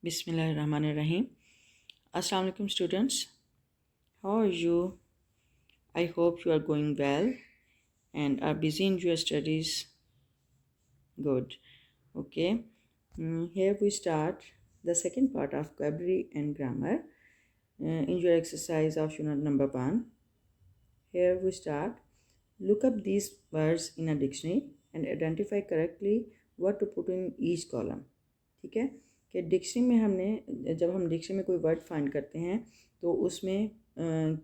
Bismillahirrahmanirrahim. Assalamu alaikum students. How are you? I hope you are going well and are busy in your studies. Good. Okay. Here we start the second part of vocabulary and grammar in your exercise of unit number 1. Here we start. Look up these words in a dictionary and identify correctly what to put in each column. ठीक है कि dictionary में हमने जब हम dictionary में कोई word find करते हैं तो उसमें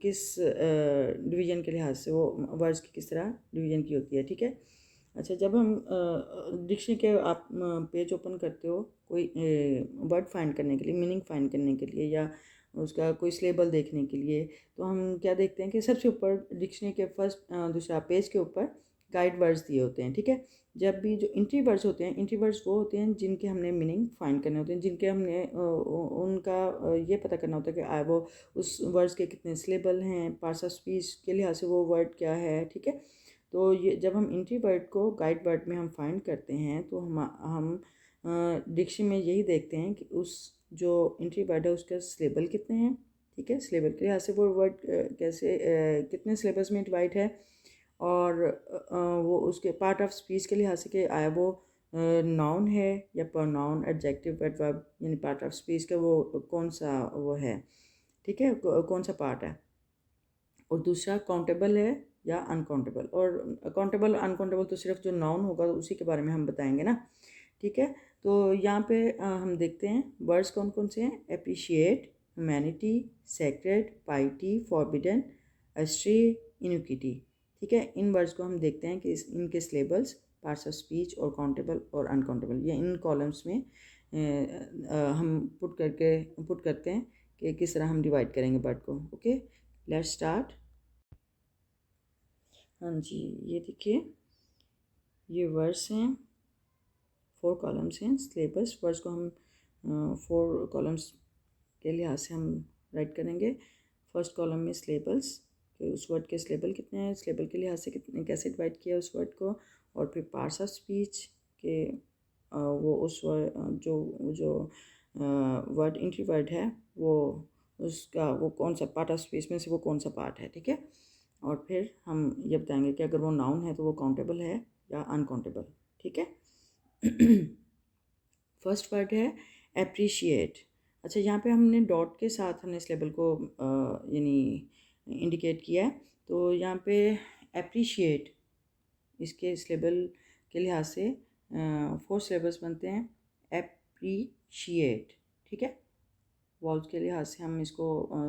किस डिवीज़न के लिहाज से वो वर्ड्स की किस तरह डिवीज़न की होती है। ठीक है। अच्छा, जब हम डिक्शनरी के आप पेज ओपन करते हो कोई वर्ड फाइंड करने के लिए, मीनिंग फाइंड करने के लिए या उसका कोई स्लेबल देखने के लिए, तो हम क्या देखते हैं कि सबसे ऊपर डिक्शनरी के फर्स्ट दूसरा पेज के ऊपर गाइड वर्ड्स दिए होते हैं। ठीक है। जब भी जो एंट्री वर्ड्स होते हैं, एंट्री वर्ड्स वो होते हैं जिनके हमने मीनिंग फाइंड करने होते हैं, जिनके हमने उनका ये पता करना होता है कि वो उस वर्ड्स के कितने सिलेबल हैं, पार्ट्स ऑफ स्पीच के लिहाज से वो वर्ड क्या है। ठीक है। तो ये जब हम एंट्री वर्ड को गाइड वर्ड में हम फाइंड करते हैं तो हम डिक्शनरी में यही देखते हैं कि उस जो एंट्री वर्ड है उसका सिलेबल कितने हैं। ठीक है। सिलेबल के लिहाज से वो वर्ड कैसे कितने सिलेबस में डिवाइड है और वो उसके पार्ट ऑफ स्पीच के लिहाज से कि आया वो नाउन है या प्रोनाउन, एडजेक्टिव, एडवर्ब, यानी पार्ट ऑफ स्पीच का वो कौन सा वो है। ठीक है। कौन सा पार्ट है। और दूसरा काउंटेबल है या अनकाउंटेबल। और काउंटेबल अनकाउंटेबल तो सिर्फ जो नाउन होगा उसी के बारे में हम बताएंगे ना। ठीक है। तो यहाँ पे हम देखते हैं वर्ड्स कौन कौन से हैं। Appreciate, humanity, sacred, पाइटी, forbidden, अस्ट्रे, inequity. ठीक है। इन वर्ड्स को हम देखते हैं कि इनके सिलेबल्स, पार्ट्स ऑफ स्पीच और काउंटेबल और अनकाउंटेबल ये इन कॉलम्स में हम पुट करते हैं कि किस तरह हम डिवाइड करेंगे वर्ड को। Okay, let's start. हाँ जी, ये देखिए ये वर्ड्स हैं, 4 कॉलम्स हैं। सिलेबस वर्ड्स को हम 4 कॉलम्स के लिहाज से हम राइट करेंगे। फर्स्ट कॉलम में सिलेबल्स कि उस वर्ड के सिलेबल कितने हैं, सिलेबल के लिहाज से कितने कैसे डिवाइड किया उस वर्ड को। और फिर पार्ट्स ऑफ स्पीच के वो उस जो वर्ड एंट्री वर्ड है वो उसका वो कौन सा पार्ट ऑफ स्पीच में से वो कौन सा पार्ट है। ठीक है। और फिर हम ये बताएंगे कि अगर वो नाउन है तो वो काउंटेबल है या अनकाउंटेबल। ठीक है। फर्स्ट वर्ड है एप्रिशिएट। अच्छा, यहाँ पे हमने डॉट के साथ हमने इस लेबल को यानी इंडिकेट किया है। तो यहाँ पे एप्रिशिएट इसके इस लेबल के लिहाज से 4 सिलेबल्स बनते हैं। एप्रिशिएट। ठीक है। वॉल्स के लिहाज से हम इसको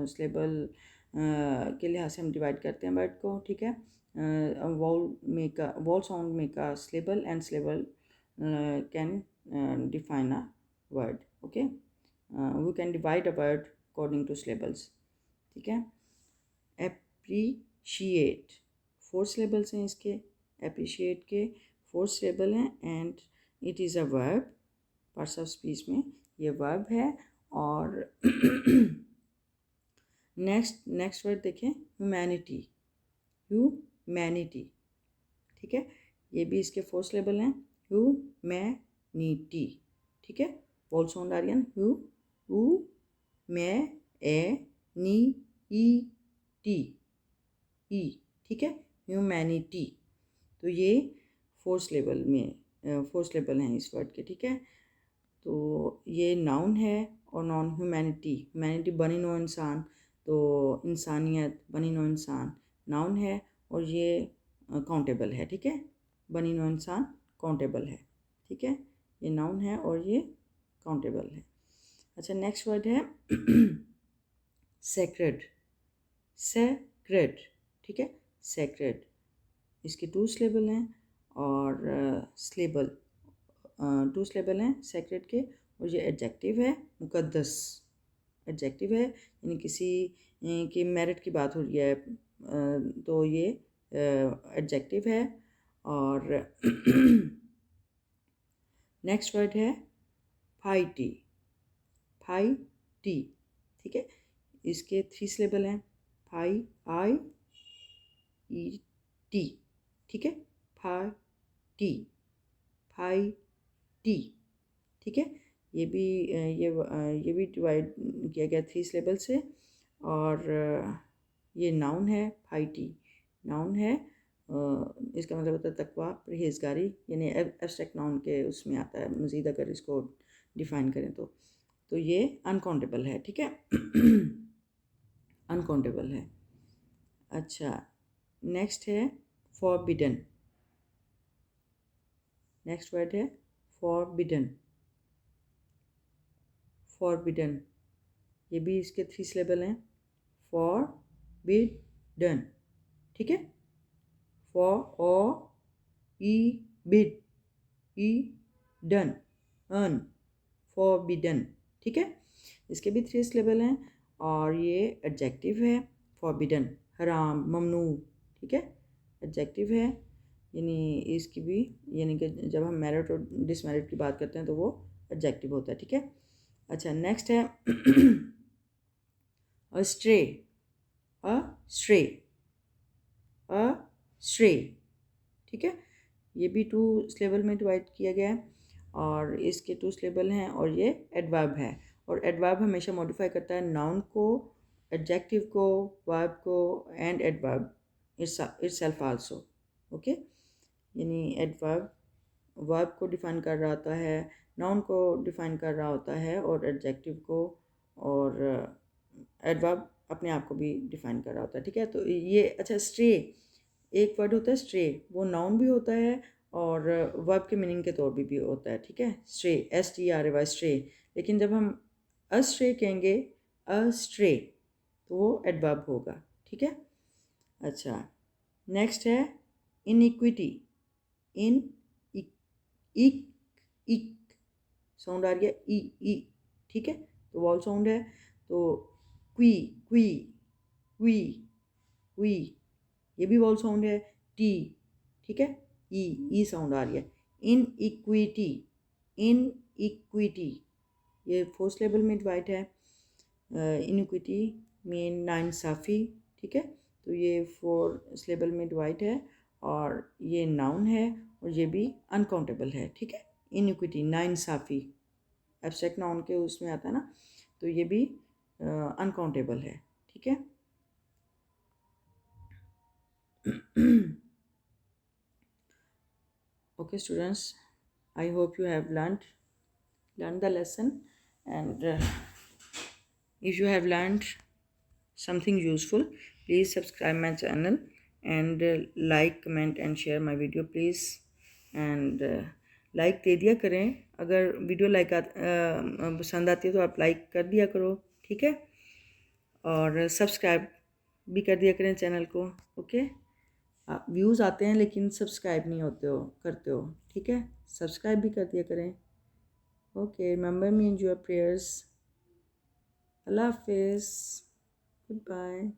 सिलेबल के लिहाज से हम डिवाइड करते हैं वर्ड को। ठीक है। Wall sound make a syllable and syllable can define a word. Okay. We can divide a word according to syllables. ठीक है। appreciate 4 syllables हैं इसके। appreciate के 4 syllable हैं and it is a verb. parts of speech में ये verb है। और नेक्स्ट वर्ड देखें, ह्यूमैनिटी। ह्यूमैनिटी। ठीक है। ये भी इसके 4 syllable हैं। ह्यूमैनिटी। ठीक है। वॉल साउंड आ रही है who my A knee E T E. ठीक है। ह्यूमैनिटी। तो ये 4 syllable हैं इस वर्ड के। ठीक है। तो ये नाउन है और नाउन ह्यूमैनिटी। ह्यूमैनिटी बनी नो इंसान, तो इंसानियत, बनी नो इंसान नाउन है और ये काउंटेबल है। ठीक है। बनी नो इंसान काउंटेबल है। ठीक है। ये नाउन है और ये काउंटेबल है। अच्छा, नेक्स्ट वर्ड है सेक्रेड। सेक्रेड। ठीक है। सेक्रेड इसके 2 syllable हैं और सिलेबल 2 syllable हैं सेक्रेड के। और ये एडजेक्टिव है, मुकद्दस एडजेक्टिव है, यानी किसी की मेरिट की बात हो रही है तो ये एडजेक्टिव है। और नेक्स्ट वर्ड है पाइटी। पाइटी। ठीक है। इसके 3 syllable हैं। पाई आई ई टी। ठीक है। Pi T. Pi T. ठीक है। ये भी डिवाइड किया गया 3 सिलेबल से। और ये नाउन है फाइटी, नाउन है, इसका मतलब होता है तकवा, परहेजगारी, यानी एब्स्ट्रैक्ट नाउन के उसमें आता है। मज़ीद अगर इसको डिफ़ाइन करें तो ये अनकाउंटेबल है, ठीक है। अनकाउंटेबल है। अच्छा, नेक्स्ट है फॉरबिडन। नेक्स्ट वर्ड है फॉरबिडन। फॉरबिडन, ये भी इसके 3 सिलेबल हैं। फॉरबिडन, ठीक है। For O E bid E done on, forbidden, ठीक है। इसके भी 3 सिलेबल हैं और ये एडजेक्टिव है। फॉरबिडन, हराम, ममनू, ठीक है, एडजेक्टिव है। यानी इसकी भी, यानी कि जब हम मेरिट और डिसमेरिट की बात करते हैं तो वो एडजेक्टिव होता है, ठीक है। अच्छा, नेक्स्ट है अस्ट्रे। अस्ट्रे, अस्ट्रे, ठीक है। ये भी 2 सिलेबल में डिवाइड किया गया है और इसके 2 सिलेबल हैं और ये एडवर्ब है। और एडवर्ब हमेशा मॉडिफाई करता है नाउन को, एडजेक्टिव को, वर्ब को and adverb itself also, okay. यानी एडवर्ब वर्ब को डिफ़ाइन कर रहा होता है, नाउन को डिफ़ाइन कर रहा होता है और एडजेक्टिव को, और एडवर्ब अपने आप को भी डिफ़ाइन कर रहा होता है, ठीक है। तो ये अच्छा, स्ट्रे, एक वर्ड होता है स्ट्रे, वो नाउन भी होता है और वर्ब के मीनिंग के तौर पे भी होता है, ठीक है। Stray, STRAY, stray. लेकिन जब हम अस्ट्रे कहेंगे, अस्ट्रे, तो वो एडवर्ब होगा, ठीक है। अच्छा, नेक्स्ट है इनइक्विटी। इन इक इक साउंड आ रही है, ई, ठीक है, तो वॉल साउंड है। तो क्वी क्वी क्वी क्वी, ये भी वॉल साउंड है। टी, ठीक है, ई साउंड आ रही है। इन इक्विटी, इन इक्विटी, ये 4 सिलेबल में डिवाइड है। इनइक्विटी मीन नाइंसाफ़ी, ठीक है। तो ये 4 सिलेबल में डिवाइड है और ये नाउन है और ये भी अनकाउंटेबल है, ठीक है। इनइक्विटी, नाइंसाफ़ी, एब्स्ट्रैक्ट नाउन के उसमें आता है ना, तो ये भी अनकाउंटेबल है, ठीक है। Okay students, I hope you have learned the lesson, and if you have learned something useful, please subscribe my channel and like, comment and share my video please, and like they दिया करें। अगर video पसंद आती है तो आप like कर दिया करो, ठीक है। और सब्सक्राइब भी कर दिया करें चैनल को, ओके। व्यूज़ आते हैं लेकिन सब्सक्राइब नहीं करते हो, ठीक है। सब्सक्राइब भी कर दिया करें, okay. Remember me in your prayers. अल्लाह हाफिज़, गुड बाय।